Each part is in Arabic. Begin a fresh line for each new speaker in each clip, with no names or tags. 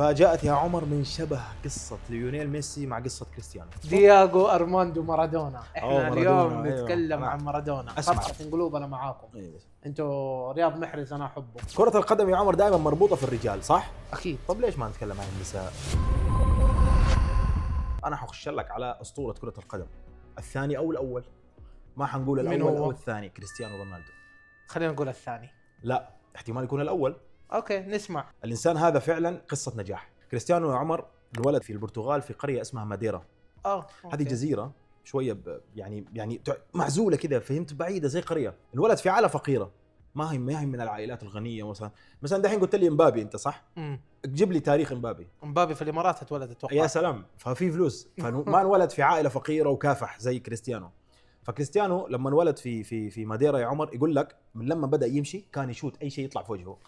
فاجأت يا عمر من شبه قصة ليونيل ميسي مع قصة كريستيانو.
دياغو أرماندو مارادونا. احنا اليوم
أيوة.
نتكلم عن مارادونا. فرحة قلوبنا معاكم.
أيوة.
انتوا رياض محرز انا احبه.
كرة القدم يا عمر دائما مربوطة في الرجال صح؟
اكيد.
طب ليش ما نتكلم عن النساء؟ انا حخش لك على أسطورة كرة القدم الثاني او الاول، ما حنقول الاول او الثاني. كريستيانو رونالدو.
خلينا نقول الثاني.
لا، احتمال يكون الاول.
اوكي نسمع.
الانسان هذا فعلا قصة نجاح. كريستيانو يا عمر انولد في البرتغال في قرية اسمها ماديرا. هذه جزيرة شويه يعني معزوله كذا، فهمت، بعيده زي قريه. الولد في عائله فقيره، ما هي من العائلات الغنيه. مثلا دحين قلت لي امبابي انت صح؟ جيب لي تاريخ امبابي
في الامارات اتولد اتوقع.
يا سلام، ففي فلوس. ما انولد في عائله فقيره وكافح زي كريستيانو. فكريستيانو لما انولد في ماديرا يا عمر، يقول لك من لما بدا يمشي كان يشوت اي شيء يطلع في وجهه.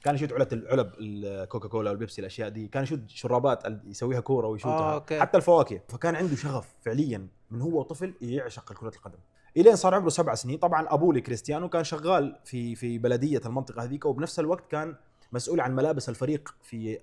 كان يشوت علب الكوكاكولا والبيبسي، الاشياء دي. كان يشوت شرابات يسويها كوره ويشوتها. حتى الفواكه. فكان عنده شغف فعليا من هو طفل يعشق كرة القدم. الين صار عمره 7 سنين. طبعا ابوه لكريستيانو كان شغال في بلديه المنطقه هذيك، وبنفس الوقت كان مسؤول عن ملابس الفريق في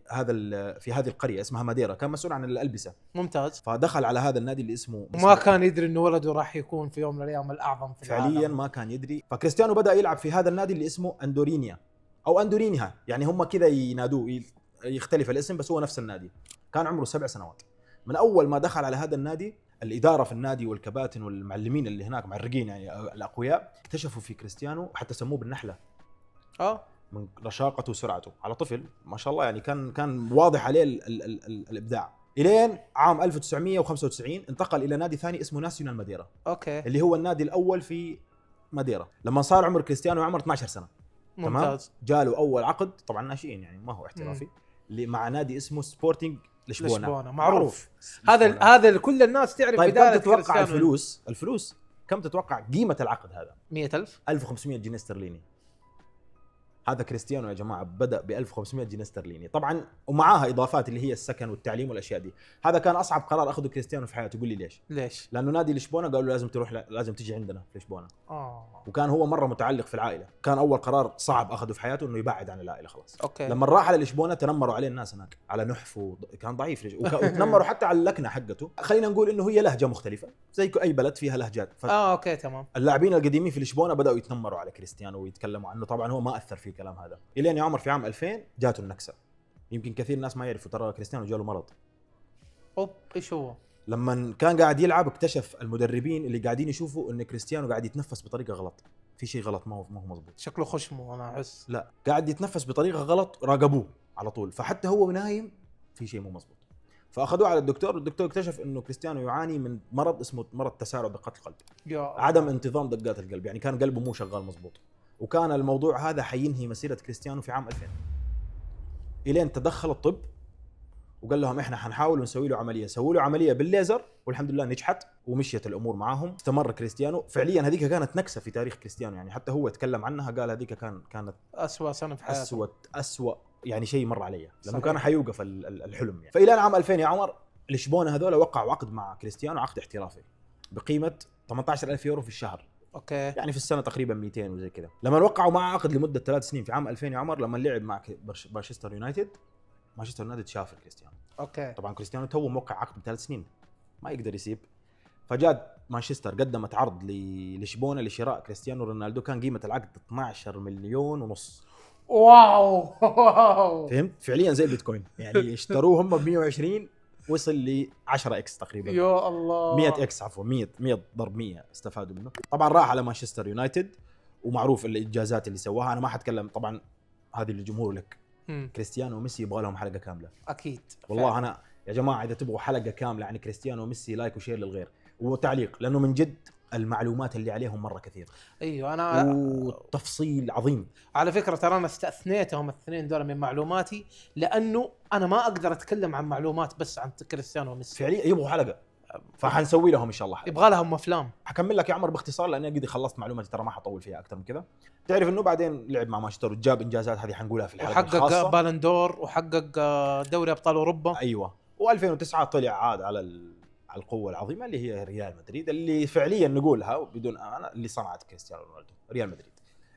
هذه القريه اسمها ماديرا. كان مسؤول عن الالبسه.
ممتاز.
فدخل على هذا النادي اللي اسمه
ما كان يدري انه ولده راح يكون في يوم من الايام الاعظم في
فعليا
العالم.
ما كان يدري. فكريستيانو بدا يلعب في هذا النادي اللي اسمه اندورينيا او اندورينيها، يعني هم كذا ينادوه، يختلف الاسم بس هو نفس النادي. كان عمره 7 سنوات. من اول ما دخل على هذا النادي، الاداره في النادي والكباتن والمعلمين اللي هناك معرقين يعني الاقوياء، اكتشفوا في كريستيانو حتى سموه بالنحله. من رشاقته وسرعته على طفل ما شاء الله، يعني كان واضح عليه الابداع. الين عام 1995 انتقل الى نادي ثاني اسمه ناسيونال ماديرا. اللي هو النادي الاول في ماديرا. لما صار عمر كريستيانو عمر 12 سنه.
ممتاز.
جاله اول عقد طبعا ناشئين، يعني ما هو احترافي، اللي مع نادي اسمه سبورتنج لشبونه.
معروف. هذا كل الناس تعرف.
طيب كم تتوقع الفلوس كم تتوقع قيمه العقد هذا؟
100,000.
1500 جنيه استرليني. هذا كريستيانو يا جماعه بدأ ب 1500 جنيه استرليني طبعا، ومعاها اضافات اللي هي السكن والتعليم والاشياء دي. هذا كان اصعب قرار اخذه كريستيانو في حياته. يقول لي ليش؟ لانه نادي لشبونه قالوا لازم تروح، لازم تيجي عندنا في لشبونه. وكان هو مره متعلق في العائله. كان اول قرار صعب اخذه في حياته انه يبعد عن العائله خلاص. لما راح على لشبونه تنمروا عليه الناس هناك على نحف، وكان ضعيف وتنمروا حتى على اللكنه حقته. خلينا نقول انه هي لهجه مختلفه زي اي بلد فيها لهجات.
تمام.
اللاعبين القديمين في لشبونه بداوا يتنمروا على كريستيانو ويتكلموا عنه. طبعا هو ما اثر في الكلام هذا الين يا عمر في عام 2000 جاته النكسه. يمكن كثير ناس ما يعرفوا ترى كريستيانو جاله مرض.
ايش هو؟
لما كان قاعد يلعب اكتشف المدربين اللي قاعدين يشوفوا ان كريستيانو قاعد يتنفس بطريقه غلط. في شيء غلط، ما هو مضبوط.
شكله خشمه انا احس.
لا، قاعد يتنفس بطريقه غلط. راقبوه على طول، فحتى هو نايم في شيء مو مضبوط. فاخذوه على الدكتور. الدكتور اكتشف انه كريستيانو يعاني من مرض اسمه مرض تسارع دقات القلب. عدم انتظام دقات القلب، يعني كان قلبه مو شغال مضبوط. وكان الموضوع هذا حينهي مسيره كريستيانو في عام 2000. الين تدخل الطب وقال لهم احنا حنحاول ونسوي له عمليه. سووا له عمليه بالليزر والحمد لله نجحت ومشيت الامور معاهم. استمر كريستيانو. فعليا هذيك كانت نكسه في تاريخ كريستيانو، يعني حتى هو تكلم عنها، قال هذيك كانت
اسوأ سنه في حياته.
اسوأ يعني شيء مر علي، لانه كان حيوقف الحلم يعني. فالى عام 2000 يا عمر لشبونه هذول وقعوا عقد مع كريستيانو، عقد احترافي بقيمه 18,000 يورو في الشهر. يعني في السنه تقريبا 200 وزي كذا. لما وقعوا معه عقد لمده 3 سنين في عام 2000 يا عمر، لما لعب مع مانشستر يونايتد شاف كريستيانو. طبعا كريستيانو تو موقع عقد ب3 سنين، ما يقدر يسيب. فجاء مانشستر قدمت عرض لشبونه لشراء كريستيانو رونالدو. كان قيمه العقد 12 مليون ونص.
واو
فهمت؟ فعليا زي البيتكوين يعني. اشتروه هم ب 120 وصل ل 10 اكس تقريبا.
يا الله،
100 اكس عفوا، 100 ضرب 100 استفادوا منه. طبعا راح على مانشستر يونايتد ومعروف الانجازات اللي سواها. انا ما حتكلم طبعا، هذه الجمهور لك. كريستيانو وميسي يبغى لهم حلقه كامله
اكيد
والله فعلا. انا يا جماعه اذا تبغوا حلقه كامله عن كريستيانو وميسي، لايك وشير للغير وتعليق، لانه من جد المعلومات اللي عليهم مره كثير.
ايوه انا
وتفصيل عظيم.
على فكره ترى انا استثنيتهم الاثنين دول من معلوماتي، لانه انا ما اقدر اتكلم عن معلومات بس عن كريستيانو وميسي.
فعليا يبغوا حلقه، فحنسوي لهم ان شاء الله حلقه.
يبغى لهم افلام.
حكمل لك يا عمر باختصار لاني قد خلصت معلوماتي، ترى ما حطول فيها اكثر من كذا. تعرف انه بعدين لعب مع مانشستر وجاب انجازات، هذه حنقولها في الحلقه الخاصه.
وحقق بالندور وحقق دوري ابطال اوروبا.
ايوه. و2009 طلع عاد على القوه العظيمه اللي هي ريال مدريد، اللي فعليا نقولها بدون انا اللي صنعت كريستيانو رونالدو. ريال مدريد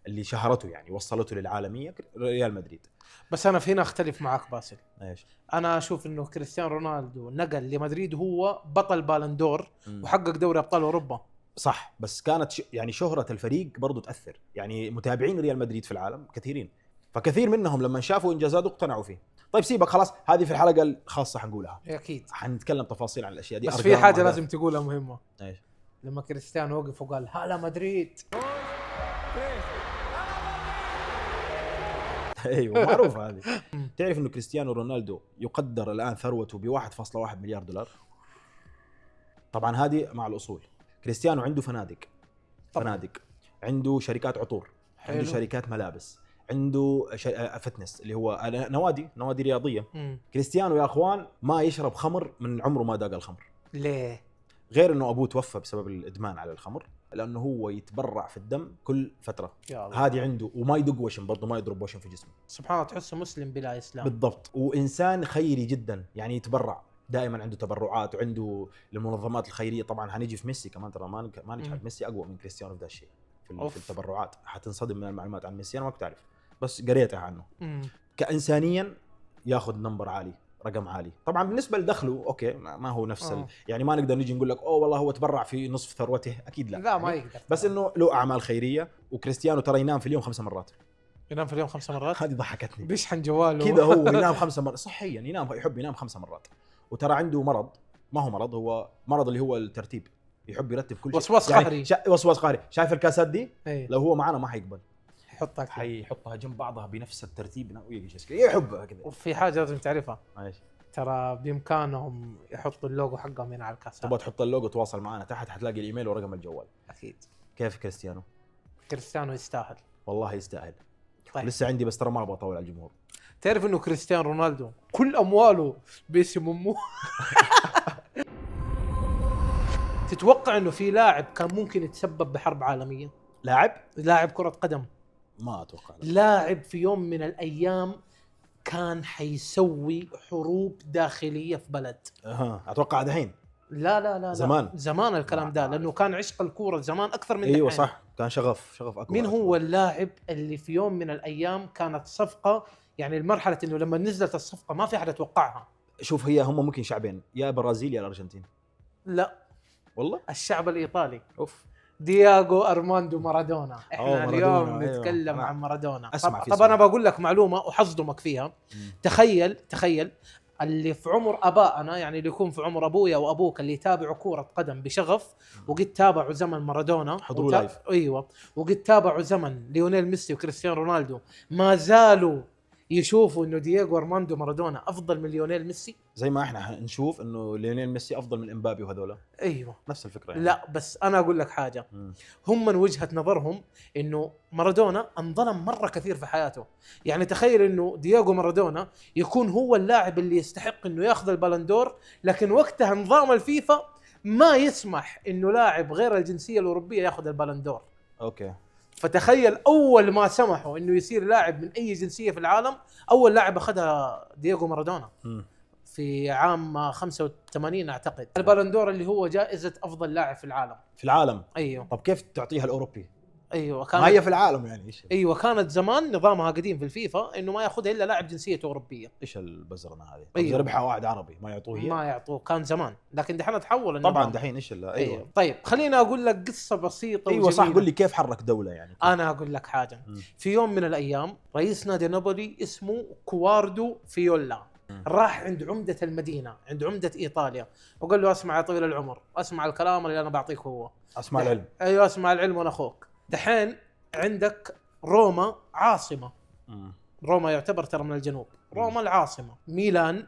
اللي شهرته يعني وصلته للعالميه ريال مدريد.
بس انا هنا اختلف معك باسل.
ايش؟
انا اشوف انه كريستيانو رونالدو نقل لمدريد هو بطل بالندور وحقق دوري ابطال اوروبا.
صح، بس كانت يعني شهرة الفريق برضو تأثر، يعني متابعين ريال مدريد في العالم كثيرين، فكثير منهم لما شافوا إنجازاته اقتنعوا فيه. طيب سيبك خلاص، هذه في الحلقة الخاصة حنقولها
أكيد،
حنتكلم تفاصيل عن الأشياء دي.
بس في حاجة لازم تقولها مهمة.
إيش؟
لما كريستيانو وقف وقال هلا مدريد.
ايوه معروف هذه. تعرف انه كريستيانو رونالدو يقدر الان ثروته ب 1.1 مليار دولار؟ طبعا هذه مع الاصول. كريستيانو عنده فنادق، عنده شركات عطور، عنده شركات ملابس، عنده فتنس اللي هو نوادي رياضيه. كريستيانو يا اخوان ما يشرب خمر من عمره ما داق الخمر.
ليه؟
غير انه ابوه توفى بسبب الادمان على الخمر، لانه هو يتبرع في الدم كل فتره. هذه عنده، وما يدق وشم برضه، ما يضرب وشم في جسمه.
سبحان الله، تحسه مسلم بلا اسلام.
بالضبط، وانسان خيري جدا، يعني يتبرع دائما، عنده تبرعات وعنده المنظمات الخيريه. طبعا هنيجي في ميسي كمان، ترى ما نجحت ميسي اقوى من كريستيانو في ذا الشيء في التبرعات. حتنصدم من المعلومات عن ميسي، انا ما كنت اعرف بس قريتها عنه. كانسانيا ياخذ نمبر عالي، رقم عالي. طبعا بالنسبه لدخله اوكي ما هو نفس يعني ما نقدر نيجي نقول لك اوه والله هو تبرع في نصف ثروته، اكيد لا
يعني ما يقدر.
بس انه له اعمال خيريه. وكريستيانو ترى ينام في اليوم 5 مرات.
ينام في اليوم 5 مرات؟
هذه ضحكتني.
بيشحن جواله
كذا هو ينام 5 مرات صحيا، يحب ينام 5 مرات. وترى عنده مرض، ما هو مرض، هو مرض اللي هو الترتيب، يحب يرتب كل شيء.
وسواس قهري.
وسواس قهري. شايف الكاسات دي؟
أي.
لو هو معنا ما حيقبل، حيحطها جنب بعضها بنفس الترتيب، يحبها كذا.
وفي حاجه لازم تعرفها،
ايش؟
ترى بامكانهم يحطوا اللوجو حقهم هنا على الكاسات.
تبغى تحط اللوجو، تواصل معنا تحت، حتلاقي الايميل ورقم الجوال.
اكيد.
كيف كريستيانو
يستاهل،
والله يستاهل.
طيب.
لسه عندي بس ترى ما ابغى اطول على الجمهور.
تعرف انه كريستيانو رونالدو كل امواله باسم امه؟ تتوقع انه في لاعب كان ممكن يتسبب بحرب عالميه؟ لاعب كرة قدم؟
ما اتوقع.
لاعب في يوم من الايام كان حيسوي حروب داخليه في بلد.
اتوقع دحين.
لا زمان الكلام ده، لانه كان عشق الكوره زمان اكثر من دحين.
ايوه صح، كان شغف اكبر.
مين هو اللاعب اللي في يوم من الايام كانت صفقه، يعني المرحله انه لما نزلت الصفقه ما في احد يتوقعها؟
شوف، هم ممكن شعبين، يا برازيل يا الارجنتين.
لا
والله
الشعب الايطالي. دياغو ارماندو مارادونا. احنا اليوم
مارادونا.
نتكلم عن مارادونا.
طب
انا بقول لك معلومه وحصدمك فيها. تخيل اللي في عمر ابائنا، يعني اللي يكون في عمر ابويا وابوك، اللي يتابعوا كوره قدم بشغف وقد تابعوا زمن مارادونا،
حضروا لايف.
ايوه، وقد تابعوا زمن ليونيل ميسي وكريستيانو رونالدو، ما زالوا يشوفوا انه دييغو ارماندو مارادونا افضل من ليونيل ميسي،
زي ما احنا نشوف انه ليونيل ميسي افضل من امبابي وهذولا.
ايوه
نفس الفكره يعني.
لا بس انا اقول لك حاجه، هم من وجهه نظرهم انه مارادونا انظلم مره كثير في حياته. يعني تخيل انه دييغو مارادونا يكون هو اللاعب اللي يستحق انه ياخذ البالندور، لكن وقتها نظام الفيفا ما يسمح انه لاعب غير الجنسيه الاوروبيه ياخذ البالندور.
اوكي.
فتخيل اول ما سمحوا انه يصير لاعب من اي جنسيه في العالم، اول لاعب اخذها دييغو مارادونا في عام 85 اعتقد. البالندور اللي هو جائزه افضل لاعب في العالم. ايوه.
طب كيف تعطيها الاوروبي؟
ايوه
كانت ما هي في العالم يعني. ايش؟
ايوه كانت زمان نظامها قديم في الفيفا انه ما ياخذها الا لاعب جنسيته اوروبيه.
ايش البزرنه هذه؟
أيوة.
ربحها واحد عربي ما يعطوه
كان زمان، لكن دحين تحول
طبعا دحين ايش
أيوة. طيب خليني اقول لك قصه بسيطه.
ايوه صح، قول لي كيف حرك دوله يعني كيف؟
انا اقول لك حاجه. في يوم من الايام رئيس نادي نابولي اسمه كواردو فيولا راح عند عمده المدينه، عند عمده ايطاليا، وقال له اسمع يا طويل العمر، اسمع الكلام اللي انا بعطيك هو.
اسمع العلم.
ايوه اسمع العلم وانا اخوك. دحين عندك روما عاصمه. روما يعتبر ترى من الجنوب. روما العاصمه. ميلان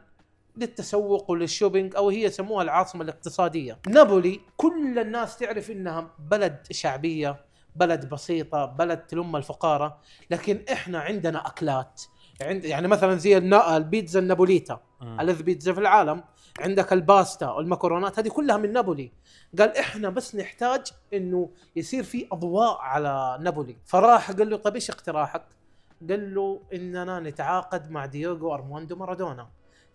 للتسوق وللشوبينج، او هي يسموها العاصمه الاقتصاديه. نابولي كل الناس تعرف انها بلد شعبيه، بلد بسيطه، بلد تلم الفقاره، لكن احنا عندنا اكلات يعني مثلا زي البيتزا النابوليتا، ألذ بيتزا في العالم. عندك الباستا والمكرونات، هذه كلها من نابولي. قال احنا بس نحتاج انه يصير في اضواء على نابولي. فراح قال له طيب ايش اقتراحك؟ قال له اننا نتعاقد مع دييغو ارماندو مارادونا.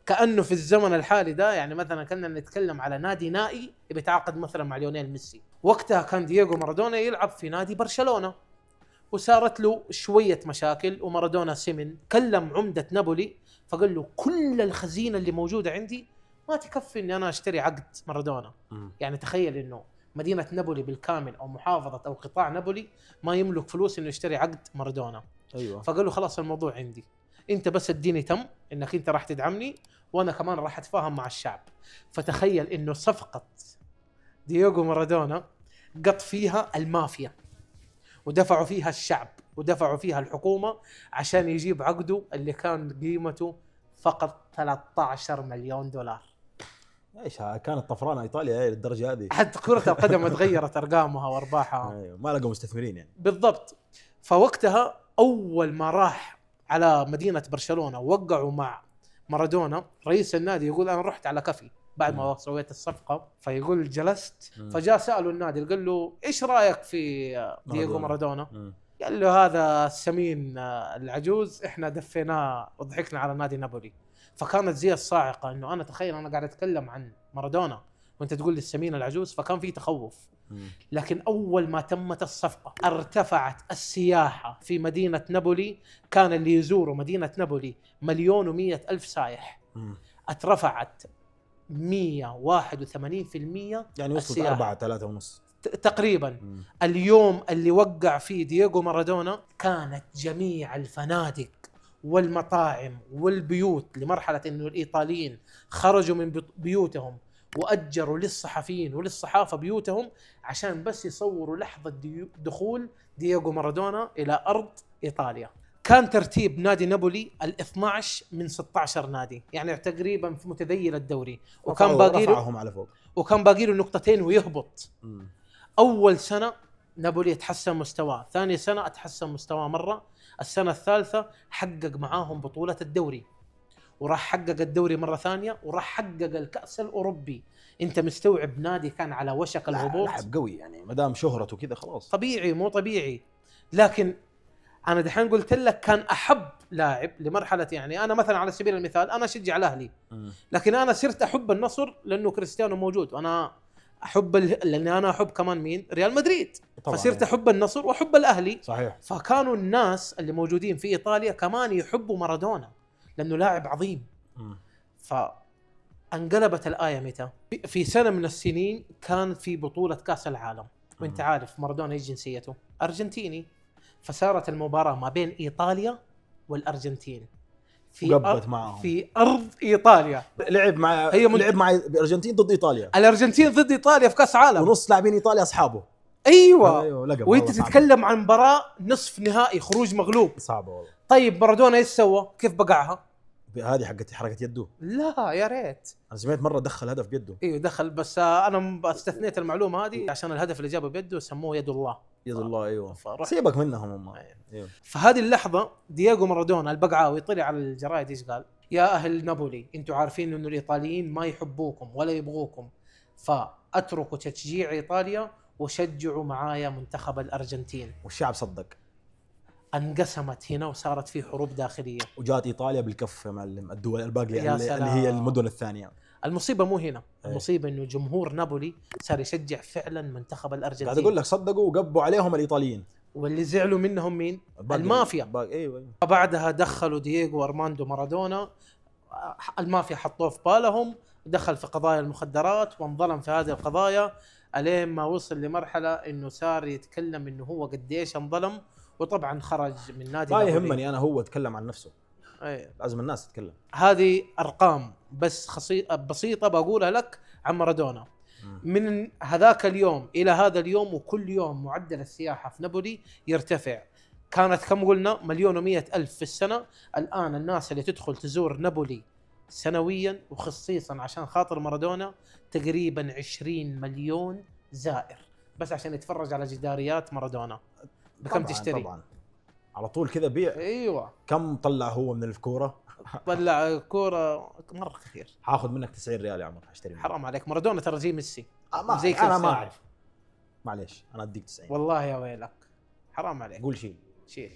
كانه في الزمن الحالي ده يعني مثلا كنا نتكلم على نادي نائي بيتعاقد مثلا مع ليونيل ميسي. وقتها كان دييغو مارادونا يلعب في نادي برشلونه، وصارت له شويه مشاكل ومارادونا سمن. كلم عمده نابولي فقال له كل الخزينه اللي موجوده عندي ما تكفي اني انا اشتري عقد مارادونا. يعني تخيل انه مدينه نابولي بالكامل او محافظه او قطاع نابولي ما يملك فلوس انه يشتري عقد مارادونا.
ايوه.
فقال له خلاص الموضوع عندي، انت بس اديني تم انك انت راح تدعمني وانا كمان راح اتفاهم مع الشعب. فتخيل انه صفقه دييغو مارادونا قط فيها المافيا ودفعوا فيها الشعب ودفعوا فيها الحكومه عشان يجيب عقده اللي كان قيمته فقط 13 مليون دولار.
ايش كانت طفرانه ايطاليا للدرجه هذه؟
حتى كره القدم تغيرت ارقامها وارباحها.
ايوه ما لقوا مستثمرين يعني.
بالضبط. فوقتها اول ما راح على مدينه برشلونه ووقعوا مع مارادونا، رئيس النادي يقول انا رحت على كفي بعد ما سويت الصفقه. فيقول جلست فجاء سالوا النادي قال له ايش رايك في دييغو مارادونا؟ قال له هذا السمين العجوز احنا دفيناه وضحكنا على نادي نابولي. فكانت زي الصاعقه انه انا تخيل انا قاعد اتكلم عن مارادونا وانت تقول لي السمين العجوز. فكان في تخوف. لكن اول ما تمت الصفقه ارتفعت السياحه في مدينه نابولي. كان اللي يزوروا مدينه نابولي 1,100,000 سايح. اترفعت 181%.
يعني وصلت 4-3.5
تقريبا. اليوم اللي وقع فيه دييغو مارادونا كانت جميع الفنادق والمطاعم والبيوت لمرحلة انه الايطاليين خرجوا من بيوتهم واجروا للصحفيين وللصحافة بيوتهم عشان بس يصوروا لحظة دخول دييغو مارادونا الى ارض ايطاليا. كان ترتيب نادي نابولي ال12 من 16 نادي، يعني تقريبا في متذيل الدوري. وكان باقي له
على فوق،
وكان باقي له نقطتين ويهبط. اول سنه نابولي يتحسن مستواه، ثاني سنه اتحسن مستواه مره، السنه الثالثه حقق معاهم بطوله الدوري وراح حقق الدوري مره ثانيه وراح حقق الكاس الاوروبي. انت مستوعب نادي كان على وشك الهبوط؟
لاعب قوي يعني ما دام شهرته كذا خلاص
طبيعي مو طبيعي. لكن انا دحين قلت لك كان احب لاعب لمرحله، يعني انا مثلا على سبيل المثال انا اشجع الاهلي لكن انا صرت احب النصر لانه كريستيانو موجود، وانا احب لاني انا احب كمان مين؟ ريال مدريد. فصرت احب النصر واحب الاهلي.
صحيح.
فكانوا الناس اللي موجودين في ايطاليا كمان يحبوا مارادونا لانه لاعب عظيم. فانقلبت الايه متى؟ في سنه من السنين كان في بطوله كاس العالم، وانت عارف مارادونا ايش جنسيته؟ ارجنتيني. فصارت المباراة ما بين إيطاليا والأرجنتين في أرض إيطاليا.
لعب مع الأرجنتين ضد إيطاليا.
الأرجنتين ضد إيطاليا في كأس عالم،
ونص لاعبين إيطاليا أصحابه.
أيوة. وأنت تتكلم عن مباراة نصف نهائي خروج مغلوب.
صعبة والله.
طيب مارادونا إيش سوى؟ كيف بقعها؟
هذه حركة يده.
لا يا ريت.
أنا سمعت مرة دخل هدف بيده.
ايوه دخل، بس انا استثنيت المعلومة هذه عشان الهدف اللي جابه بيده سموه يد الله.
يد الله. ايوه سيبك منهم هم.
أيوه. فهذه اللحظة دييغو مارادونا البقعاوي طلع على الجرايد ايش قال؟ يا اهل نابولي انتم عارفين انه الايطاليين ما يحبوكم ولا يبغوكم، فاتركوا تشجيع ايطاليا وشجعوا معايا منتخب الارجنتين.
والشعب صدق.
انقسمت هنا وصارت في حروب داخلية.
وجات ايطاليا بالكف يا معلم الدول الباقية اللي هي المدن الثانية.
المصيبة مو هنا، المصيبة انه جمهور نابولي صار يشجع فعلا منتخب الارجنتين.
قاعد اقول لك صدقوا وقبوا عليهم الايطاليين،
واللي زعلوا منهم مين؟ المافيا.
ايوه.
فبعدها دخلوا دييغو ارماندو مارادونا، المافيا حطوه في بالهم، دخل في قضايا المخدرات وانظلم في هذه القضايا الين ما وصل لمرحلة انه صار يتكلم انه هو قديش انظلم، وطبعا خرج من نادي.
ما يهمني انا، هو تكلم عن نفسه.
أيه.
لازم الناس تتكلم.
هذه ارقام بس بسيطه بقولها لك عن مارادونا. من هذاك اليوم الى هذا اليوم وكل يوم معدل السياحه في نابولي يرتفع. كانت كم قلنا؟ 1,100,000 في السنه. الان الناس اللي تدخل تزور نابولي سنويا وخصيصا عشان خاطر مارادونا تقريبا 20 مليون زائر بس عشان يتفرج على جداريات مارادونا. بكم تشتري؟
طبعا على طول كذا بيع.
ايوه.
كم طلع هو من الكوره؟
طلع كوره مره كثير.
هاخذ منك 90 ريال يا عمر اشتري.
حرام عليك، مارادونا ترى زي ميسي.
زي انا ما اعرف، معليش انا اديك 90
والله يا ويلك، حرام عليك.
قول شيء.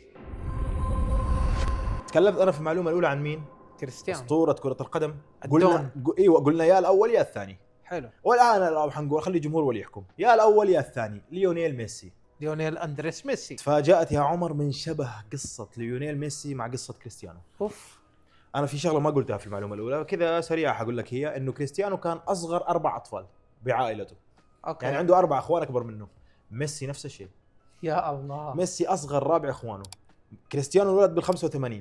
تكلمت انا في المعلومه الاولى عن مين؟
كريستيانو
اسطوره كره القدم.
قلنا
يا الاول يا الثاني.
حلو.
والان لو حنقول خلي الجمهور ولي يحكم، يا الاول يا الثاني. ليونيل ميسي
ليونيل اندريس ميسي.
تفاجأت يا عمر من شبه قصة ليونيل ميسي مع قصة كريستيانو.
اوف.
أنا في شغلة ما قلتها في المعلومة الأولى كذا سريعة حقول لك، هي إنه كريستيانو كان أصغر 4 أطفال بعائلته.
اوكي.
يعني عنده 4 أخوان أكبر منه. ميسي نفس الشيء.
يا الله.
ميسي أصغر رابع إخوانه. كريستيانو ولد بال85،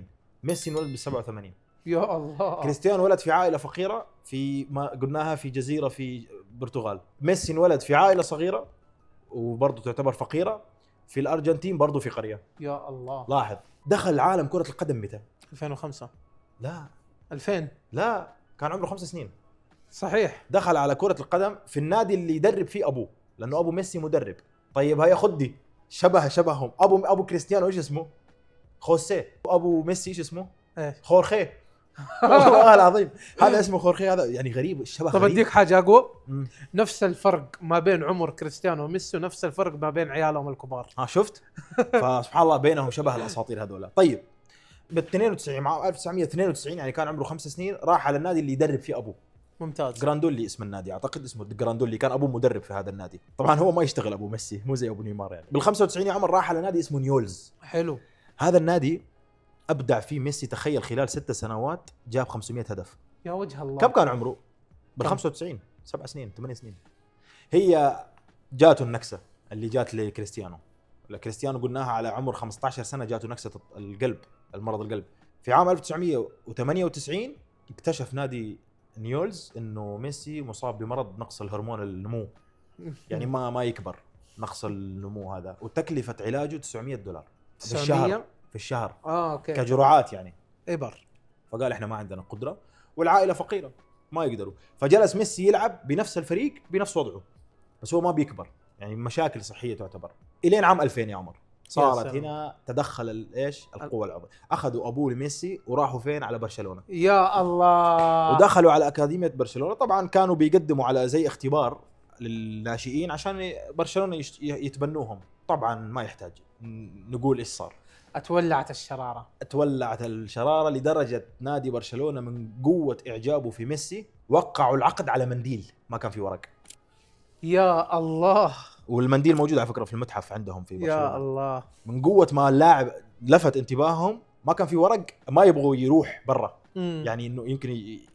ميسي ولد بال87.
يا الله.
كريستيانو ولد في عائلة فقيرة في ما قلناها في جزيرة في البرتغال. ميسي ولد في عائلة صغيرة وبرضه تعتبر فقيرة في الأرجنتين، برضه في قرية.
يا الله.
لاحظ دخل عالم كرة القدم متى؟
2005.
لا
2000.
لا كان عمره 5 سنين.
صحيح.
دخل على كرة القدم في النادي اللي يدرب فيه أبوه، لأنه أبو ميسي مدرب. طيب هيا خدي شبههم. أبو كريستيانو إيش اسمه؟ خوسيه. أبو ميسي إيش اسمه؟
ايش؟
خورخيه. والله العظيم هذا اسمه خورخيه. هذا يعني غريب الشبه.
طب
غريب.
اديك حاجه اقوى. نفس الفرق ما بين عمر كريستيانو وميسي ونفس الفرق ما بين عيالهم الكبار.
شفت؟ فسبحان الله بينهم شبه الاساطير هذولا. طيب بال 92 مع 1992 يعني كان عمره 5 سنين، راح على النادي اللي يدرب فيه ابوه.
ممتاز.
جراندولي اسم النادي، اعتقد اسمه جراندولي. كان ابوه مدرب في هذا النادي. طبعا هو ما يشتغل ابو ميسي، مو زي ابو نيمار يعني. بال 95 يا عمر راح على نادي اسمه نيولز.
حلو.
هذا النادي ابدع فيه ميسي. تخيل خلال 6 سنوات جاب 500 هدف.
يا وجه الله.
كم كان عمره؟ بال 95 7 سنين 8 سنين. هي جاته النكسه اللي جات لكريستيانو. كريستيانو قلناها على عمر 15 سنه جاته نكسه القلب، المرض القلب. في عام 1998 اكتشف نادي نيولز انه ميسي مصاب بمرض نقص الهرمون النمو، يعني ما يكبر، نقص النمو هذا، وتكلفه علاجه $900 في الشهر
اوكي.
كجرعات يعني
ابر.
فقال احنا ما عندنا قدره والعائله فقيره ما يقدروا. فجلس ميسي يلعب بنفس الفريق بنفس وضعه، بس هو ما بيكبر، يعني مشاكل صحيه تعتبر. الين عام 2000 يا عمر صارت هنا تدخل القوى العظمى. اخذوا ابوه لميسي وراحوا فين؟ على برشلونه.
يا الله.
ودخلوا على اكاديميه برشلونه. طبعا كانوا بيقدموا على زي اختبار للناشئين عشان برشلونه يتبنوهم. طبعا ما يحتاج نقول ايش صار.
اتولعت
الشراره لدرجه نادي برشلونه من قوه اعجابه في ميسي وقعوا العقد على منديل، ما كان في ورق.
يا الله.
والمنديل موجود على فكره في المتحف عندهم في برشلونه.
يا الله.
من قوه ما اللاعب لفت انتباههم، ما كان في ورق، ما يبغوا يروح برا، يعني انه يمكن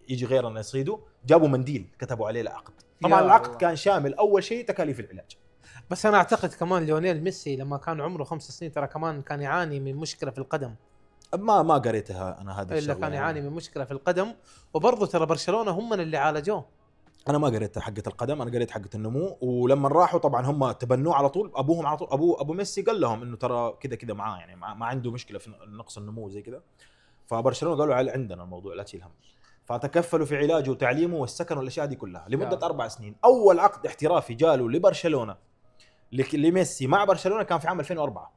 يجي غيرنا يصيدوا، جابوا منديل كتبوا عليه العقد. طبعا العقد كان شامل اول شيء تكاليف العلاج.
بس انا اعتقد كمان ليونيل ميسي لما كان عمره 5 سنين ترى كمان كان يعاني من مشكله في القدم.
ما قريتها انا هذه الشغله.
كان يعاني من مشكله في القدم، وبرضه ترى برشلونه هم من اللي عالجوه.
انا ما قريت حقه القدم، انا قريت حقه النمو. ولما راحوا طبعا هم تبنوه على طول. ابوهم على طول ابو ميسي قال لهم انه ترى كذا معاه، يعني ما عنده مشكله في نقص النمو زي كذا. فبرشلونه قالوا عندنا الموضوع لا تشيل هم. فتكفلوا في علاجه وتعليمه والسكن والاشياء دي كلها لمده 4 سنين. اول عقد احترافي جاله لبرشلونه لميسي مع برشلونه كان في عام 2004.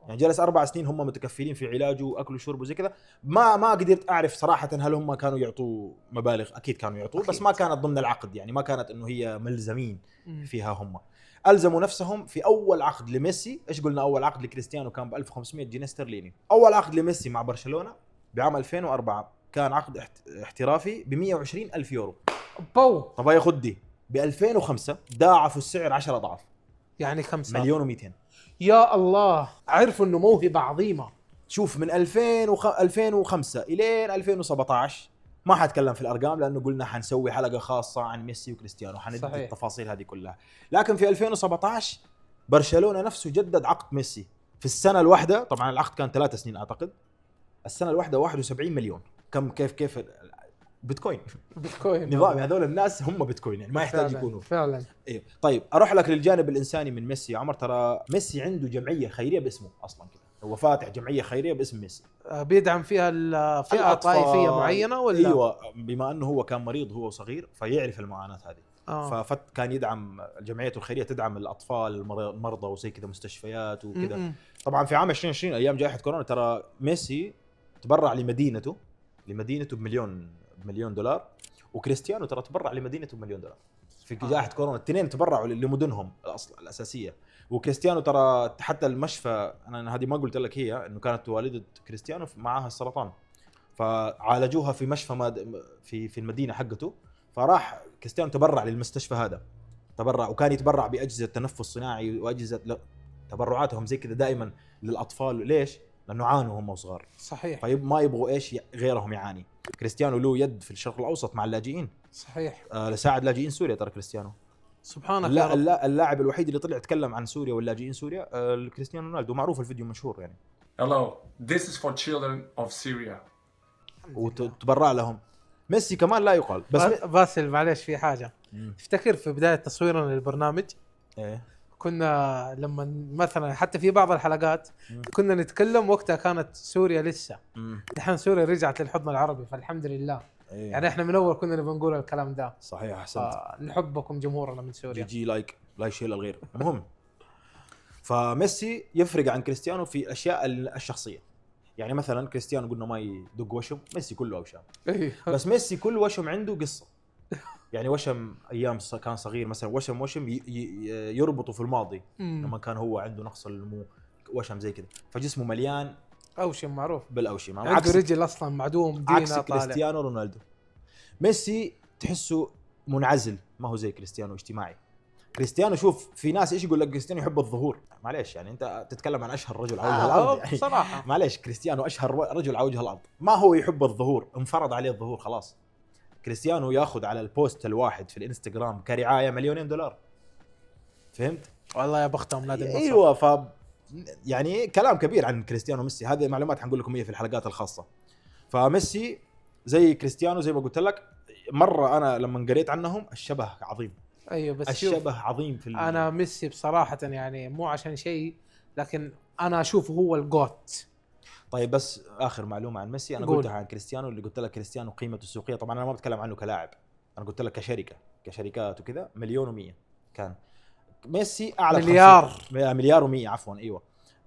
يعني جلس 4 سنين هم متكفلين في علاجه واكله وشربه وزي كذا. ما قدرت اعرف صراحه هل هم كانوا يعطوا مبالغ. اكيد كانوا يعطوا، بس ما كانت ضمن العقد، يعني ما كانت انه هي ملزمين فيها. هم الزموا نفسهم في اول عقد لميسي. ايش قلنا؟ اول عقد لكريستيانو كان ب 1500 جنيه استرليني. اول عقد لميسي مع برشلونه بعام 2004 كان عقد احترافي ب 120,000 يورو. طب يا خدي ب 2005 ضاعفوا السعر 10 اضعاف،
يعني 5
مليون و200.
يا الله. عرفوا انه موهبه عظيمه.
شوف من 2005 الين 2017 ما حتكلم في الارقام لانه قلنا حنسوي حلقه خاصه عن ميسي وكريستيانو، حندي التفاصيل هذه كلها. لكن في 2017 برشلونه نفسه جدد عقد ميسي في السنه الواحده. طبعا العقد كان 3 سنين اعتقد. السنه الواحده 71 مليون. كيف بيتكوين نظام هذول الناس هم بيتكوين، يعني ما يحتاج يكونوا
فعلا.
ايوه. طيب اروح لك للجانب الانساني من ميسي يا عمر. ترى ميسي عنده جمعيه خيريه باسمه اصلا كده، هو فاتح جمعية خيرية باسم ميسي.
بيدعم فيها الفئة طائفية معينة ولا؟
ايوه، بما انه هو كان مريض هو صغير فيعرف المعاناة هذه. كان يدعم الجمعية الخيرية، تدعم الأطفال المرضى وزي كذا، مستشفيات وكذا. طبعا في عام 2020 أيام جائحة كورونا ترى ميسي تبرع لمدينته بمليون دولار، وكريستيانو ترى تبرع لمدينته $1,000,000 في جائحة كورونا. الاثنين تبرعوا لمدنهم الأساسية. وكريستيانو ترى حتى المشفى، أنا هذه ما قلت لك، هي إنه كانت والدة كريستيانو معها السرطان، فعالجوها في مشفى في المدينة حقته. فراح كريستيانو تبرع للمستشفى هذا، تبرع، وكان يتبرع بأجهزة تنفس صناعي وأجهزة تبرعاتهم زي كذا دائما للاطفال. ليش؟ لانه عانوا هم وصغار،
صحيح
فما يبغوا ايش غيرهم يعاني. كريستيانو له يد في الشرق الاوسط مع اللاجئين،
صحيح
لساعد لاجئين سوريا ترى كريستيانو.
سبحانك يا رب.
اللاعب الوحيد اللي طلع يتكلم عن سوريا واللاجئين سوريا كريستيانو رونالدو، معروف الفيديو مشهور يعني.
Hello, this is for children of Syria.
وتبرع لهم. ميسي كمان لا يقال.
باسل معلش في حاجه تفتكر في بدايه تصويرنا للبرنامج
ايه
كنا لما مثلا حتى في بعض الحلقات كنا نتكلم وقتها كانت سوريا لسه، الحين سوريا رجعت للحضن العربي فالحمد لله.
إيه.
يعني احنا من اول كنا نبغى نقول الكلام ده.
صحيح احسنت.
نحبكم جمهورنا من سوريا.
جي لايك لا يشيل الغير. المهم فميسي يفرق عن كريستيانو في الاشياء الشخصيه. يعني مثلا كريستيانو قلنا ما يدق وشم، ميسي كله اوشام. بس ميسي كل وشم عنده قصه. يعني وشم ايام كان صغير مثلا، وشم يربطه في الماضي لما كان هو عنده نقص النمو، وشم زي كذا، فجسمه مليان
اوشم معروف
بالاوشم،
عنده رجل اصلا معدوم دينا
عكس كريستيانو رونالدو. ميسي تحسه منعزل، ما هو زي كريستيانو اجتماعي. كريستيانو شوف في ناس ايش يقول لك كريستيانو يحب الظهور، معليش يعني انت تتكلم عن اشهر رجل على وجه الارض يعني
صراحه
معليش كريستيانو اشهر رجل على وجه الارض، ما هو يحب الظهور، انفرض عليه الظهور خلاص. كريستيانو ياخذ على البوست الواحد في الانستغرام كرعايه $2,000,000. فهمت؟
والله يا بختهم نادي النصر.
ايوه يعني كلام كبير عن كريستيانو وميسي، هذه معلومات حنقول لكم هي في الحلقات الخاصه. فميسي زي كريستيانو زي ما قلت لك مره، انا لما قريت عنهم الشبه عظيم.
ايوه بس
الشبه عظيم في
انا ميسي بصراحه يعني مو عشان شيء، لكن انا اشوفه هو الجوت.
طيب بس اخر معلومه عن ميسي انا قلتها عن كريستيانو، اللي قلت لك كريستيانو قيمته السوقيه، طبعا انا ما بتكلم عنه كلاعب، انا قلت لك كشركات وكذا 1,100,000 كان. ميسي اعلى مليار و100 عفوا ايوه.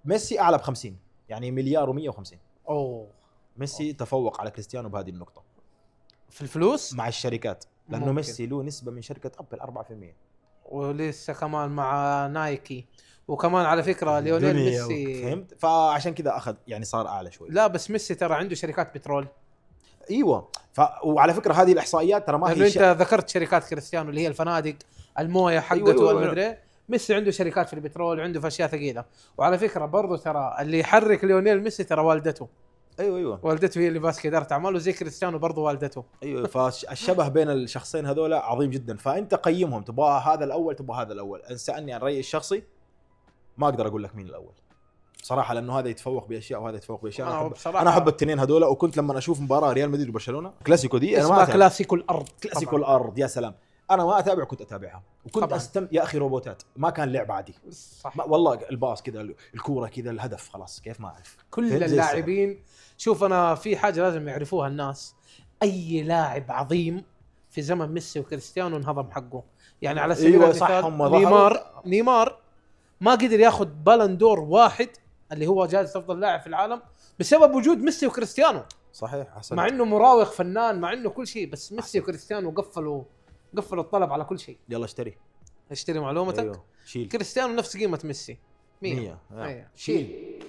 ميسي اعلى ب50، يعني $1,150,000.
اوه
ميسي تفوق على كريستيانو بهذه النقطه
في الفلوس
مع الشركات، لانه
ممكن.
ميسي له نسبه من شركه ابل 4%،
ولسه كمان مع نايكي، وكمان على فكره ليونيل ميسي
فهمت، فعشان كذا اخذ يعني صار اعلى شوي.
لا بس ميسي ترى عنده شركات بترول.
ايوه وعلى فكره هذه الاحصائيات ترى ما هي
انت ذكرت شركات كريستيانو اللي هي الفنادق، المويه حقته
أيوة.
والمدري. ميسي عنده شركات في البترول، عنده في اشياء ثقيله. وعلى فكره برضو ترى اللي يحرك ليونيل ميسي ترى والدته.
ايوه
والدته هي اللي ماسكه اداره اعماله، زي كريستيانو برضو والدته.
ايوه فالشبه بين الشخصين هذول عظيم جدا. فانت قيمهم، تبغى هذا الاول تبغى هذا الاول. سالني عن رايي الشخصي ما اقدر اقول لك مين الاول صراحه، لانه هذا يتفوق باشياء وهذا يتفوق باشياء. انا احب الاثنين هذول، وكنت لما اشوف مباراه ريال مدريد وبرشلونه كلاسيكو دي انا ما
كلاسيكو الارض.
كلاسيكو الارض يا سلام، انا ما اتابع كنت اتابعها وكنت يا اخي روبوتات، ما كان لعب عادي صح. والله الباص كذا، الكوره كذا، الهدف خلاص كيف ما اعرف.
كل اللاعبين شوف انا في حاجه لازم يعرفوها الناس، اي لاعب عظيم في زمن ميسي وكريستيانو انهضم حقه. يعني على سبيل المثال نيمار ما قدر ياخذ بالندور واحد اللي هو جائزة افضل لاعب في العالم بسبب وجود ميسي وكريستيانو.
صحيح حسن.
مع انه مراوغ فنان، مع انه كل شيء، بس ميسي وكريستيانو قفلوا الطلب على كل شيء.
يلا اشتري
معلومتك.
أيوه. شيل.
كريستيانو نفس قيمة ميسي 100.
أيوه.
شيل.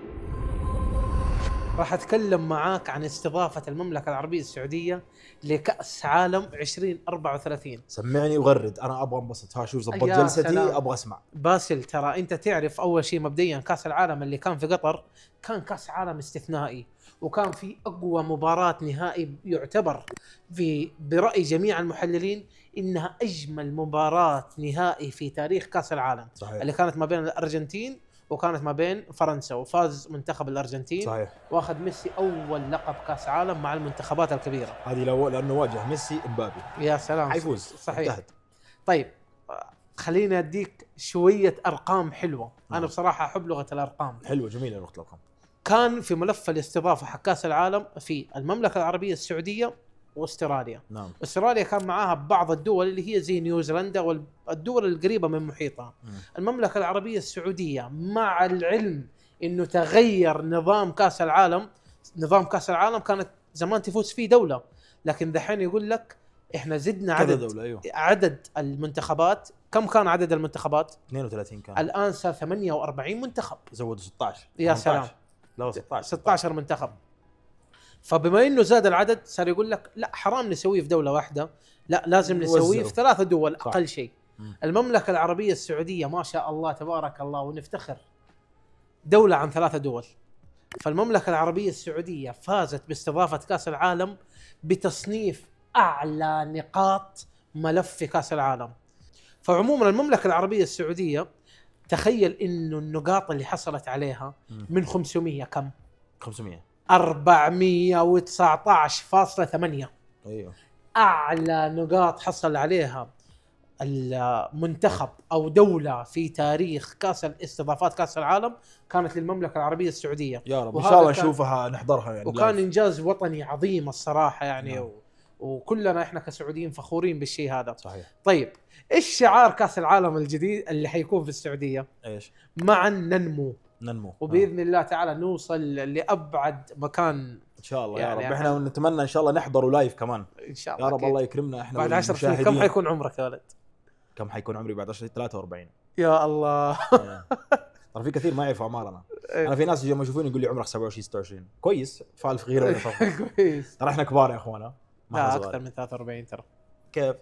راح اتكلم معاك عن استضافة المملكة العربية السعودية لكأس عالم 2034.
سمعني وغرد، انا ابغى انبسط. شوف ظبط جلستي ابغى اسمع.
باسل ترى انت تعرف اول شيء مبدئيا كأس العالم اللي كان في قطر كان كأس عالم استثنائي، وكان في اقوى مباراة نهائي يعتبر برأي جميع المحللين انها اجمل مباراة نهائي في تاريخ كأس العالم.
صحيح.
اللي كانت ما بين الارجنتين وكانت ما بين فرنسا، وفاز منتخب الارجنتين.
صحيح.
واخذ ميسي اول لقب كاس عالم مع المنتخبات الكبيره.
هذه لانه واجه ميسي امبابي.
يا سلام
حيفوز.
صحيح انتهت. طيب خليني اديك شويه ارقام حلوه. انا بصراحه احب لغه الارقام.
حلوه جميله لغه الارقام.
كان في ملف الاستضافه حق كاس العالم في المملكه العربيه السعوديه واستراليا.
نعم.
استراليا كان معاها بعض الدول اللي هي زي نيوزيلندا والدول القريبه من محيطها. المملكه العربيه السعوديه مع العلم انه تغير نظام كاس العالم، كانت زمان تفوز فيه دوله، لكن دحين يقول لك احنا زدنا عدد
دولة. أيوه.
عدد المنتخبات. كم كان عدد المنتخبات؟
32 كان.
الان صار 48 منتخب.
زودوا 16.
يا سلام.
لا
16 منتخب. فبما انه زاد العدد صار يقول لك لا حرام نسويه في دوله واحده، لا لازم نسويه في 3 دول اقل شيء. المملكه العربيه السعوديه ما شاء الله تبارك الله ونفتخر دولة عن 3 دول. فالمملكة العربية السعودية فازت باستضافة كأس العالم بتصنيف أعلى نقاط ملف في كأس العالم. فعموما المملكة العربية السعودية تخيل إنه النقاط اللي حصلت عليها من 500 كم؟
500
419.8.
ايوه
أعلى نقاط حصل عليها المنتخب أو دولة في تاريخ كأس الاستضافات كأس العالم كانت للمملكة العربية السعودية.
يا رب ان
وهذا
شاء الله
كان-
نشوفها نحضرها يعني
وكان
لايف.
إنجاز وطني عظيم الصراحة يعني
نعم.
وكلنا إحنا كسعوديين فخورين بالشيء هذا.
صحيح.
طيب إيش شعار كأس العالم الجديد اللي حيكون في السعودية؟
ايش؟
معا ننمو،
ننمو
وبإذن الله تعالى نوصل لأبعد مكان
ان شاء الله
يعني
يا رب. احنا نتمنى ان شاء الله نحضره لايف كمان
إن شاء
يا
الله.
رب.
أكيد.
الله يكرمنا احنا
بعد 10 سنين كم
والمشاهدين.
حيكون عمرك يا ولد؟
كم حيكون عمري بعد 10 43.
يا الله.
ترى في كثير ما يعرف اعمارنا. انا في ناس لما يشوفوني يقول لي عمرك 27 26 كويس فالف غيره ولا فرق.
كويس.
ترى احنا كبار يا اخوانا ما
لا
احنا
أكثر
صغار.
من 43 ترى.
كيف؟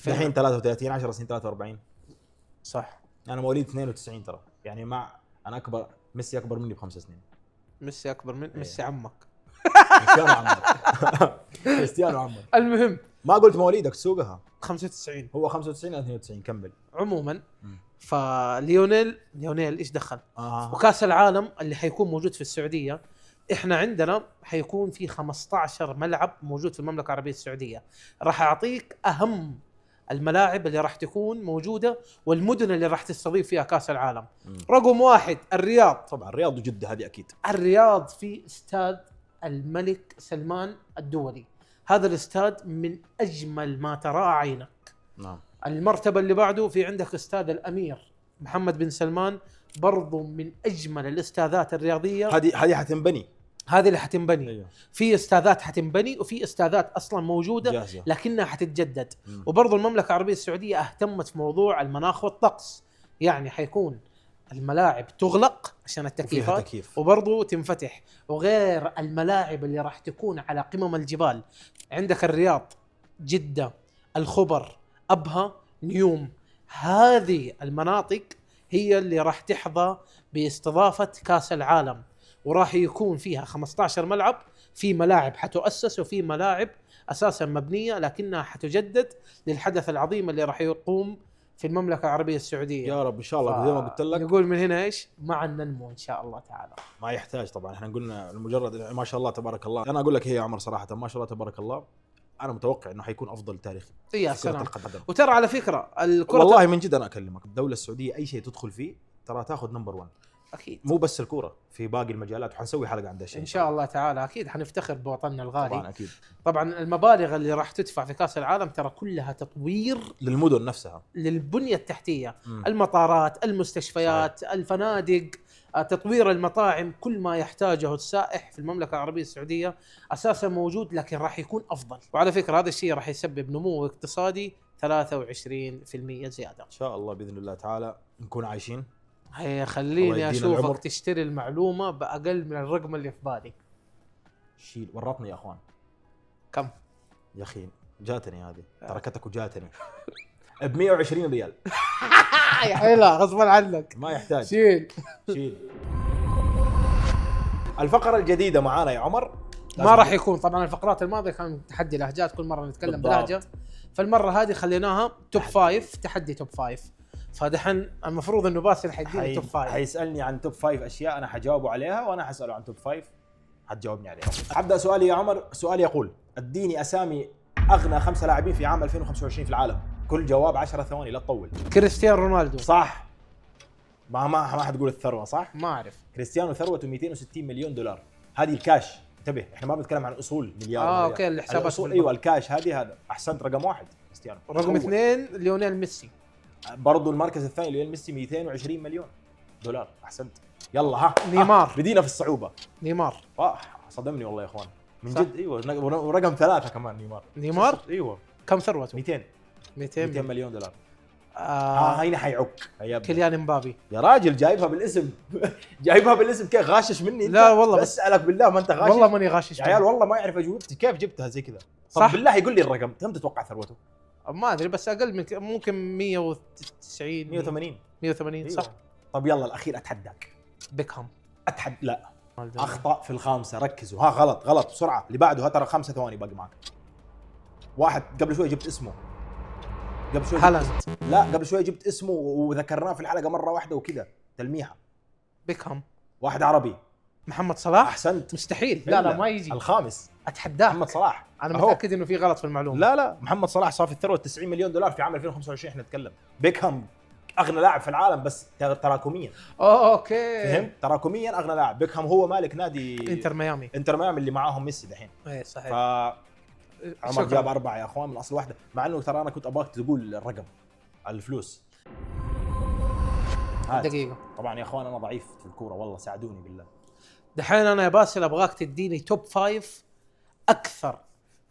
الحين 33 10 سنين 43.
صح.
انا مواليد 92 ترى يعني انا اكبر. ميسي اكبر مني ب5 سنين.
ميسي أكبر من ميسي عمك.
كريستيانو عمك. كريستيانو عمك.
المهم
ما قلت مواليدك تسوقها.
95.
هو 95 ولا 92 كمل.
عموما فليونيل ايش دخل؟
آه.
وكاس العالم اللي حيكون موجود في السعوديه، احنا عندنا حيكون في 15 ملعب موجود في المملكه العربيه السعوديه. راح اعطيك اهم الملاعب اللي راح تكون موجوده والمدن اللي راح تستضيف فيها كاس العالم. رقم 1 الرياض.
طبعا الرياض وجدة هذه اكيد.
الرياض في استاد الملك سلمان الدولي. هذا الاستاد من اجمل ما تراه عينك.
نعم.
المرتبة اللي بعده في عندك استاد الأمير محمد بن سلمان، برضو من أجمل الاستادات الرياضية.
هذه حتنبني.
هذه اللي حتنبني.
أيوه.
في استادات حتنبني وفي استادات أصلا موجودة
جاهزة.
لكنها حتتجدد. وبرضو المملكة العربية السعودية اهتمت في موضوع المناخ والطقس، يعني حيكون الملاعب تغلق عشان التكييفات وبرضو تنفتح. وغير الملاعب اللي راح تكون على قمم الجبال، عندك الرياض، جدة، الخبر، أبها، نيوم. هذه المناطق هي اللي راح تحظى باستضافة كأس العالم، وراح يكون فيها 15 ملعب. في ملاعب حتؤسس وفي ملاعب أساسا مبنية لكنها حتجدد للحدث العظيم اللي راح يقوم في المملكة العربية السعودية.
يا رب ان شاء الله. زي ما قلت لك
نقول من هنا ايش؟ معا ننمو ان شاء الله تعالى.
ما يحتاج طبعا. احنا قلنا المجرد ما شاء الله تبارك الله. انا اقول لك هي يا عمر صراحه ما شاء الله تبارك الله. انا متوقع انه حيكون افضل تاريخ
يا
في كرة
سلام.
القدم.
وترى على فكرة الكرة
والله من جد انا اكلمك الدوله السعوديه اي شيء تدخل فيه ترى تاخذ نمبر 1.
اكيد
مو بس الكوره في باقي المجالات وحنسوي حلقه عن الشيء
ان شاء الله تعالى. اكيد حنفتخر بوطننا الغالي.
طبعا اكيد.
طبعا المبالغ اللي راح تدفع في كاس العالم ترى كلها تطوير
للمدن نفسها.
للبنية التحتية. المطارات، المستشفيات، صحيح. الفنادق، تطوير المطاعم، كل ما يحتاجه السائح في المملكة العربية السعودية أساسا موجود، لكن راح يكون أفضل. وعلى فكرة هذا الشيء راح يسبب نمو اقتصادي 23% زيادة
ان شاء الله باذن الله تعالى نكون عايشين.
هي خليني
الله يدينا العمر.
أشوفك تشتري المعلومة بأقل من الرقم اللي في بالي.
شيل ورطني يا اخوان.
كم؟
يا اخي جاتني هذه تركتك وجاتني ب 120 ريال.
يا حيلة غصبا عنك.
ما يحتاج.
شيل.
الفقرة الجديدة معانا يا عمر
ما راح يكون طبعا الفقرات الماضية كان تحدي لهجات، كل مرة نتكلم بلهجة. فالمرة هذه خليناها توب 5، تحدي توب 5. فدحين المفروض انه باسل حيديني توب 5.
حيسألني عن توب 5 اشياء انا حجاوبه عليها وانا حسأله عن توب 5 حتجاوبني عليها. ابدا سؤالي يا عمر. سؤال يقول اديني اسامي اغنى 5 لاعبين في عام 2025 في العالم. كل جواب 10 ثواني لا تطول.
كريستيانو رونالدو.
صح. ما حتقول الثروة صح؟
ما اعرف.
كريستيانو ثروته 260 مليون دولار. هذه الكاش. انتبه احنا ما بنتكلم عن اصول مليار.
اوكي الحسابات.
الأصول ايوه الكاش هذا احسنت. رقم 1 كريستيانو.
رقم 2 ليونيل ميسي.
برضو المركز الثاني ليونيل ميسي 220 مليون دولار. احسنت. يلا ها
نيمار.
بدينا في الصعوبة.
نيمار.
صدمني والله يا اخوان من
صح.
جد. ايوه ورقم 3 كمان نيمار. ايوه
كم ثروته؟
200 مليون دولار.
آه
هنا حيعك.
كيليان امبابي.
يا راجل جايبها بالاسم. جايبها بالاسم كيف غاشش مني؟
لا والله
بسألك بالله ما انت غاشش.
والله ماني غاشش
يا عيال والله ما يعرف اجوبتي كيف جبتها زي كذا. طب
صح.
بالله يقول لي الرقم كم تتوقع ثروته؟
ما ادري بس اقل من ممكن 190
180
180 صح.
طب يلا الاخير اتحداك.
بيكهام.
لا اخطا في الخامسه، ركزوا. ها غلط بسرعه. اللي بعده بسرعه 5 ثواني باقي معك. واحد قبل شوي جبت اسمه،
هالاند.
لا قبل شوي جبت اسمه وذكرناه في الحلقه مره واحده وكذا تلميحه.
بيكهام.
واحد عربي.
محمد صلاح.
احسنت.
مستحيل. لا ما يجي.
الخامس
اتحداك.
محمد صلاح.
انا متاكد انه في غلط في المعلومه.
لا محمد صلاح صافي الثروه 90 مليون دولار في عام 2025 احنا نتكلم. بيكهام اغنى لاعب في العالم بس تراكميا.
اوكي
فهمت؟ تراكميا اغنى لاعب. بيكهام هو مالك نادي
انتر ميامي
اللي معاهم ميسي دحين.
ايه صحيح.
عمر جاب 4 يا اخوان من اصل واحده، مع انه ترى انا كنت ابغاك تقول الرقم على الفلوس.
دقيقه.
طبعا يا اخوان انا ضعيف في الكوره والله، ساعدوني بالله.
دحين انا يا باسل ابغاك تديني توب 5 اكثر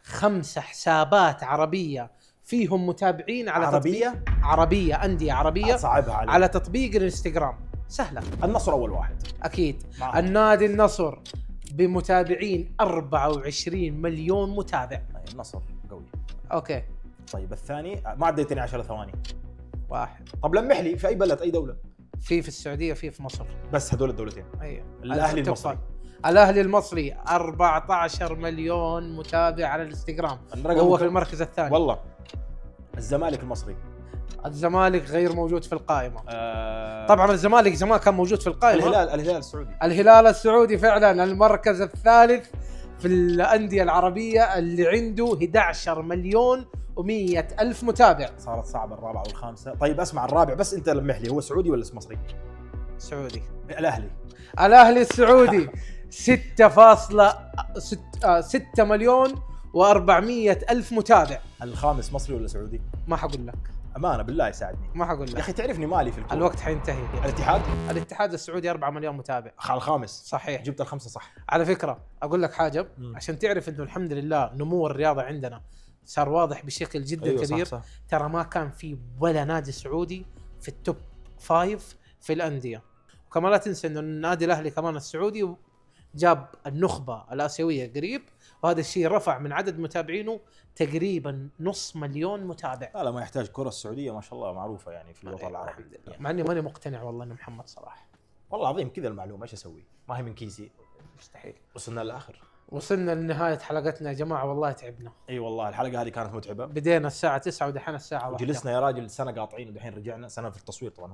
5 حسابات عربيه فيهم متابعين على عربيه انديه عربيه
صعبها عليك.
على تطبيق الانستغرام. سهله.
النصر اول واحد
اكيد.
معه.
النادي النصر بمتابعين 24 مليون متابع.
النصر قوي.
اوكي
طيب الثاني ما عديتني 10 ثواني.
1.
طب لمح لي في اي بلد اي دوله؟
في السعوديه، في مصر.
بس هذول الدولتين.
ايوه.
الاهلي المصري.
الاهلي المصري 14 مليون متابع على الانستغرام، هو في المركز الثاني.
والله الزمالك المصري.
الزمالك غير موجود في القائمه. طبعا الزمالك زمان كان موجود في القائمه.
الهلال السعودي.
الهلال السعودي فعلا المركز الثالث في الانديه العربيه اللي عنده 11 مليون و100 ألف متابع.
صارت صعبه الرابعه والخامسه. طيب اسمع الرابع بس انت لمح لي، هو سعودي ولا مصري؟
سعودي.
الاهلي
السعودي 6 مليون و400 ألف متابع.
الخامس مصري ولا سعودي؟
ما حقول لك
امانه بالله يساعدني.
ما حقول
يا
لك
اخي تعرفني مالي في الكورة.
الوقت حينتهي. الاتحاد السعودي 4 مليون متابع.
الخامس
صحيح.
جبت الخمسه صح.
على فكره اقول لك حاجه عشان تعرف انه الحمد لله نمو الرياضه عندنا صار واضح بشكل جدا
أيوة
كبير.
صح.
ترى ما كان في ولا نادي سعودي في التوب 5 في الانديه. وكمان لا تنسى انه النادي الاهلي كمان السعودي جاب النخبه الاسيويه قريب، وهذا الشيء رفع من عدد متابعينه تقريبا 500,000 متابع.
لا ما يحتاج. كرة السعوديه ما شاء الله معروفه يعني في الوطن العربي.
مع اني ماني مقتنع والله انه محمد صلاح.
والله عظيم كذا المعلومه، ايش اسوي؟ ما هي من كيسي.
مستحيل.
وصلنا للاخر.
وصلنا لنهايه حلقتنا يا جماعه، والله تعبنا.
اي والله الحلقه هذه كانت متعبه.
بدينا الساعه 9 ودحين الساعه 1.
جلسنا يا راجل سنه قاطعين ودحين رجعنا سنه في التصوير. طبعا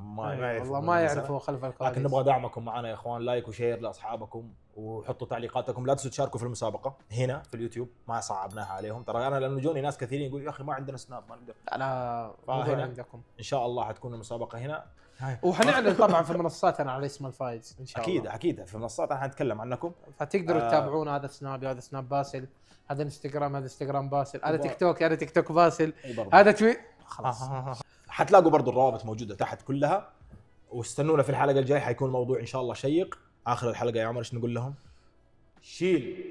والله ما يعرفوا خلف الكواليس.
لكن نبغى دعمكم معنا يا اخوان، لايك وشير لاصحابكم وحطوا تعليقاتكم. لا تنسوا تشاركوا في المسابقه هنا في اليوتيوب، ما صعبناها عليهم ترى. انا لانه جوني ناس كثيرين يقول يا اخي ما عندنا سناب ما نقدر.
انا موضوع عندكم
ان شاء الله حتكون المسابقه هنا،
وحنعلن طبعا في منصاتنا على اسم الفايز ان شاء الله.
اكيد في منصاتنا حنتكلم عنكم،
فتقدروا تتابعونا. هذا سنابي، هذا سناب باسل، هذا انستغرام، هذا انستغرام باسل، هذا تيك توك، هذا تيك توك باسل، هذا خلاص.
حتلاقوا برضو الروابط موجوده تحت كلها. واستنونا في الحلقه الجايه، حيكون موضوع ان شاء الله شيق. اخر الحلقه يا عمر ايش نقول لهم؟ شيل